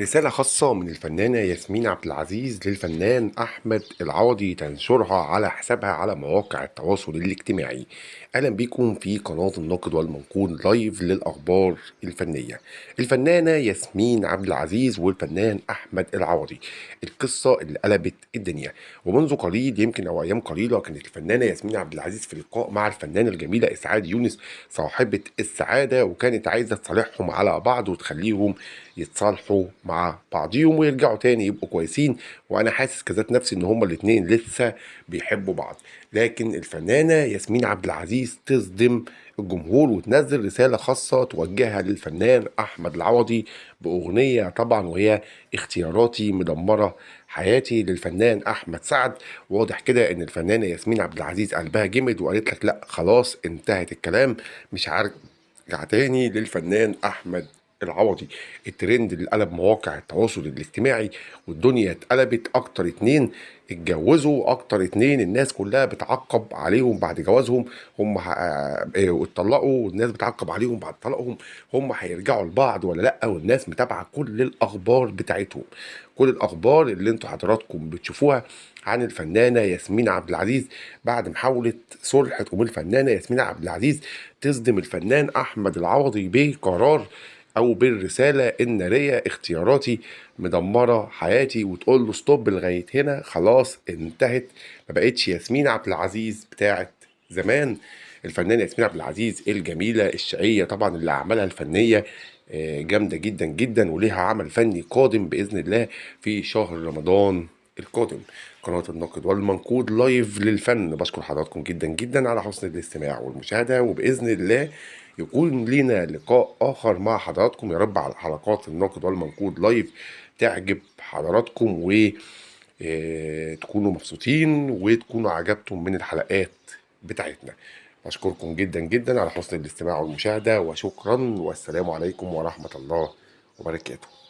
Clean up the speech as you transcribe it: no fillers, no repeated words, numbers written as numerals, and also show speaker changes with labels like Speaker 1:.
Speaker 1: رسالة خاصة من الفنانة ياسمين عبد العزيز للفنان أحمد العوضي تنشرها على حسابها على مواقع التواصل الاجتماعي. أهلا بكم في قناة الناقد والمنقود لايف للأخبار الفنية. الفنانة ياسمين عبد العزيز والفنان أحمد العوضي، القصة اللي قلبت الدنيا. ومنذ قليل يمكن أو أيام قليلة كانت الفنانة ياسمين عبد العزيز في لقاء مع الفنانة الجميلة إسعاد يونس صاحبة السعادة، وكانت عايزة تصالحهم على بعض وتخليهم يتصالحوا مع بعضيهم ويرجعوا تاني يبقوا كويسين. وانا حاسس كذات نفسي ان هما الاتنين لسه بيحبوا بعض، لكن الفنانة ياسمين عبد العزيز تصدم الجمهور وتنزل رسالة خاصة توجهها للفنان أحمد العوضي بأغنية طبعا، وهي اختياراتي مدمرة حياتي للفنان أحمد سعد. واضح كده إن الفنانة ياسمين عبد العزيز قلبها جمد وقالت لك لا خلاص انتهت الكلام، مش هرجع تاني للفنان أحمد العوضي. الترند اللي قلب مواقع التواصل الاجتماعي والدنيا اتقلبت، اكتر اتنين اتجوزوا، اكتر اتنين الناس كلها بتعقب عليهم بعد جوازهم، هم اتطلقوا والناس بتعقب عليهم بعد طلاقهم، هم هيرجعوا لبعض ولا لا، والناس متابعه كل الاخبار بتاعتهم. كل الاخبار اللي انتوا حضراتكم بتشوفوها عن الفنانه ياسمين عبد العزيز بعد محاوله صلح تقوم الفنانه ياسمين عبد العزيز تصدم الفنان احمد العوضي بقرار او بالرساله الناريه اختياراتي مدمره حياتي، وتقول له ستوب لغايه هنا خلاص انتهت. ما بقتش ياسمين عبد العزيز بتاعت زمان. الفنانه ياسمين عبد العزيز الجميله الشقيه طبعا اللي اعمالها الفنيه جامده جدا جدا، وليها عمل فني قادم باذن الله في شهر رمضان القادم. قناه الناقد والمنقود لايف للفن بشكر حضراتكم جدا جدا على حسن الاستماع والمشاهده، وباذن الله يكون لينا لقاء آخر مع حضراتكم. يا رب على حلقات الناقد والمنقود لايف تعجب حضراتكم وتكونوا مبسوطين وتكونوا عجبتم من الحلقات بتاعتنا. بشكركم جدا جدا على حسن الاستماع والمشاهدة، وشكرا والسلام عليكم ورحمة الله وبركاته.